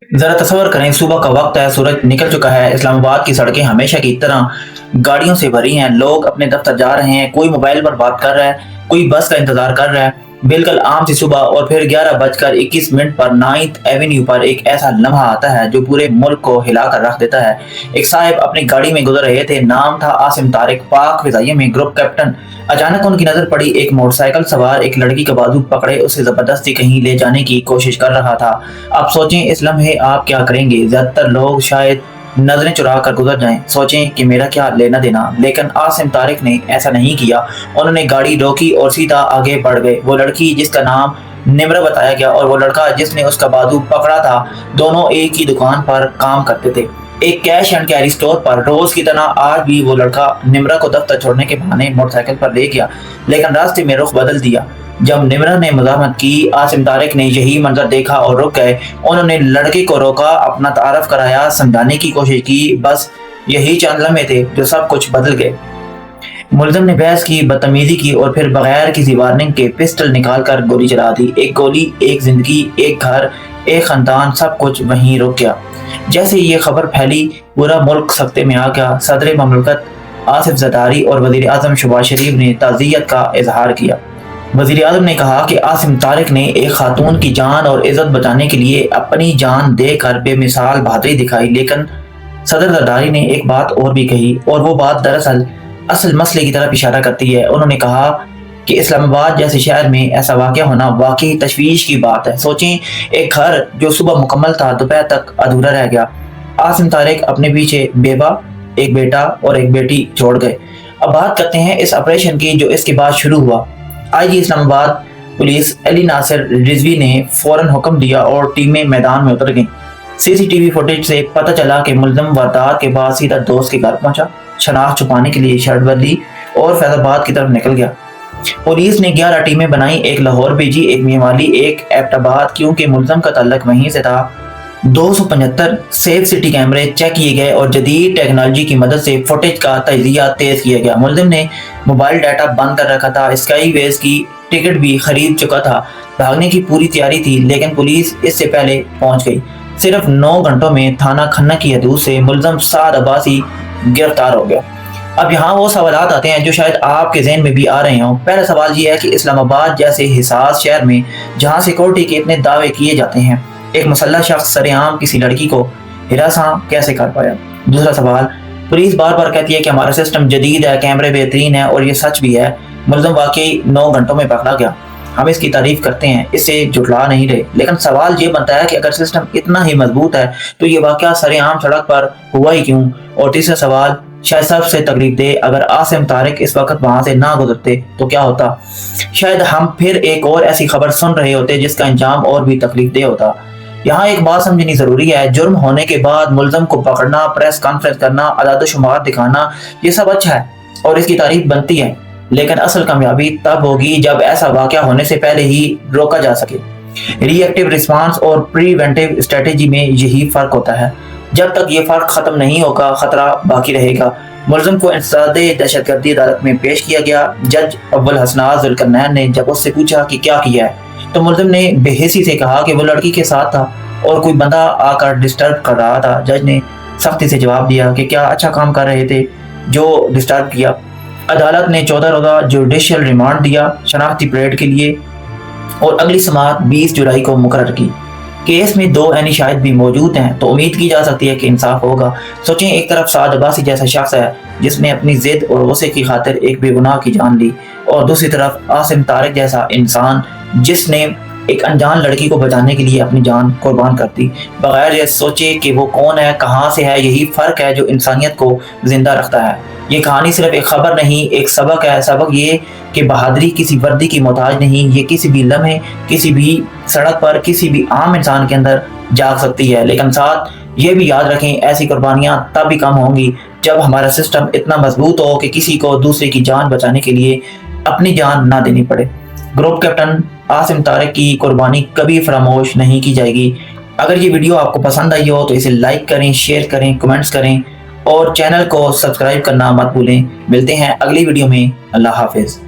ज़रा तसव्वुर करें, सुबह का वक्त है, सूरज निकल चुका है। इस्लामाबाद की सड़कें हमेशा की तरह गाड़ियों से भरी हैं। लोग अपने दफ्तर जा रहे हैं, कोई मोबाइल पर बात कर रहा है, कोई बस का इंतजार कर रहा है। बिल्कुल आम सी सुबह। और फिर 11:21 पर 9th एवेन्यू पर एक ऐसा लम्हा आता है जो पूरे मुल्क को हिला कर रख देता है। एक साहब अपनी गाड़ी में गुजर रहे थे, नाम था आसिम तारिक, पाक फिजाइया में ग्रुप कैप्टन। अचानक उनकी नजर पड़ी एक मोटरसाइकिल सवार एक लड़की का बाजू पकड़े उसे जबरदस्ती कहीं ले जाने की कोशिश कर रहा था। अब सोचें इस लम्हे आप क्या करेंगे। ज्यादातर लोग शायद नजरें चुरा कर गुजर जाएं, सोचें कि मेरा क्या लेना देना, लेकिन आसिम तारिक ने ऐसा नहीं किया। उन्होंने गाड़ी रोकी और सीधा आगे बढ़ गए। वो लड़की जिसका नाम निम्र बताया गया और वो लड़का जिसने उसका बाजू पकड़ा था, दोनों एक ही दुकान पर काम करते थे, एक कैश एंड कैरी स्टोर पर। रोज की तरह आज भी वो लड़का निम्रा को दफ्तर छोड़ने के बहाने मोटरसाइकिल पर ले गया, लेकिन रास्ते में रुख बदल दिया। जब निम्रा ने मुज़ाहमत की, आसिम तारिक ने यही मंजर देखा और रुक गए। उन्होंने लड़के को रोका, अपना तारफ कराया, समझाने की कोशिश की। बस यही चंद लम्हे थे जो सब कुछ बदल गए। मुलजिम ने बहस की, बदतमीजी की और फिर बगैर किसी वार्निंग के पिस्टल निकाल कर गोली चला दी। एक गोली, एक जिंदगी, एक घर, एक खानदान, सब कुछ वहीं रुक गया। जैसे ये खबर फैली, पूरा मुल्क सख्ते में आ गया। सदर ममलकत आसिफ ज़रदारी और वज़ीर आज़म शहबाज शरीफ ने ताज़ियत का इजहार किया। वज़ीर आज़म ने कहा कि आसिम तारिक ने एक खातून की जान और इज्जत बचाने के लिए अपनी जान देकर बेमिसाल बहादुरी दिखाई। लेकिन सदर ज़रदारी ने एक बात और भी कही, और वो बात दरअसल असल मसले की तरफ इशारा करती है। उन्होंने कहा कि इस्लामाबाद जैसे शहर में ऐसा वाक़या होना वाकई तशवीश की बात है। सोचें, एक घर जो सुबह मुकम्मल था दोपहर तक अधूरा रह गया। आसिम तारिक अपने पीछे बेवा, एक बेटा और एक बेटी छोड़ गए। अब बात करते हैं इस ऑपरेशन की जो इसके बाद शुरू हुआ। आईजी इस्लामाबाद पुलिस अली नासिर रिजवी ने फौरन हुक्म दिया और टीमें मैदान में उतर गईं। सीसीटीवी फुटेज से पता चला कि मुलजिम वारदात के बाद सीधा दोस्त के घर पहुंचा, शनाख्त छुपाने के लिए शर्ट बदली और फैजाबाद की तरफ निकल गया। पुलिस ने 11 टीमें बनाई, एक लाहौर भेजी, एक मियावाली, एक एबटाबाद, क्योंकि मुलजिम का ताल्लुक वहीं से था। 275 सेफ सिटी कैमरे चेक किए गए और जदीद टेक्नोलॉजी की मदद से फुटेज का तजिया तेज किया गया। मुलजिम ने मोबाइल डाटा बंद कर रखा था, स्काई वेज की टिकट भी खरीद चुका था, भागने की पूरी तैयारी थी, लेकिन पुलिस इससे पहले पहुंच गई। सिर्फ 9 घंटों में थाना खन्ना की हदूद से मुलजिम साद अब्बासी गिरफ्तार हो गया। अब यहाँ वो सवाल आते हैं जो शायद आपके जहन में भी आ रहे हों। पहला सवाल ये है कि इस्लामाबाद जैसे हिसास शहर में जहाँ सिक्योरिटी के इतने दावे किए जाते हैं, एक मुसल्लह शख्स सरेआम किसी लड़की को हिरासां कैसे कर पाया। दूसरा सवाल, पुलिस बार बार कहती है कि हमारा सिस्टम जदीद है, कैमरे बेहतरीन है, और ये सच भी है। मुलजिम वाकई 9 घंटों में पकड़ा गया, हम इसकी तारीफ करते हैं, इससे जुटला नहीं रहे। लेकिन सवाल ये बनता है कि अगर सिस्टम इतना ही मजबूत है तो ये वाकया सरेआम सड़क पर हुआ ही क्यों। और तीसरा सवाल शायद सबसे तकलीफ दे, अगर आसिम तारिक इस वक्त वहां से ना गुजरते तो क्या होता। शायद हम फिर एक और ऐसी खबर सुन रहे होते जिसका अंजाम और भी तकलीफ दे होता। यहाँ एक बात समझनी जरूरी है, जुर्म होने के बाद मुलजिम को पकड़ना, प्रेस कॉन्फ्रेंस करना, अदाद शुमार दिखाना, ये सब अच्छा है और इसकी तारीफ बनती है, लेकिन असल कामयाबी तब होगी जब ऐसा वाकया होने से पहले ही रोका जा सके। रिएक्टिव रिस्पांस और प्रिवेंटिव स्ट्रेटेजी में यही फर्क होता है। जब तक ये फर्क खत्म नहीं होगा, खतरा बाकी रहेगा। मुलजिम को इंसदादे दहशतगर्दी अदालत में पेश किया गया। जज अव्वल हसनात जुल्करनैन ने जब उससे पूछा कि क्या किया है, तो मुलजिम ने बेहिसी से कहा कि वो लड़की के साथ था और कोई बंदा आकर डिस्टर्ब कर रहा था। जज ने सख्ती से जवाब दिया कि क्या अच्छा काम कर रहे थे जो डिस्टर्ब किया। अदालत ने 14 रोज़ा जुडिशियल रिमांड दिया शनाख्ती परेड के लिए और अगली समाअत 20 जुलाई को मुकर्रर की। केस में 2 ऐनी शाहिद भी मौजूद हैं, तो उम्मीद की जा सकती है कि इंसाफ होगा। सोचें, एक तरफ साद अब्बासी जैसा शख्स है जिसने अपनी जिद और गुस्से की खातिर एक बेगुनाह की जान ली, और दूसरी तरफ आसिम तारिक जैसा इंसान जिसने एक अनजान लड़की को बचाने के लिए अपनी जान कुर्बान कर दी, बगैर ये सोचे कि वो कौन है, कहाँ से है। यही फर्क है जो इंसानियत को जिंदा रखता है। ये कहानी सिर्फ एक खबर नहीं, एक सबक है। सबक ये कि बहादुरी किसी वर्दी की मोहताज नहीं, ये किसी भी लम्हे, किसी भी सड़क पर, किसी भी आम इंसान के अंदर जाग सकती है। लेकिन साथ ये भी याद रखें, ऐसी कुर्बानियां तब भी कम होंगी जब हमारा सिस्टम इतना मजबूत हो कि किसी को दूसरे की जान बचाने के लिए अपनी जान ना देनी पड़े। ग्रुप कैप्टन आसिम तारिक की कुर्बानी कभी फरामोश नहीं की जाएगी। अगर ये वीडियो आपको पसंद आई हो तो इसे लाइक करें, शेयर करें, कमेंट्स करें और चैनल को सब्सक्राइब करना मत भूलें। मिलते हैं अगली वीडियो में। अल्लाह हाफिज।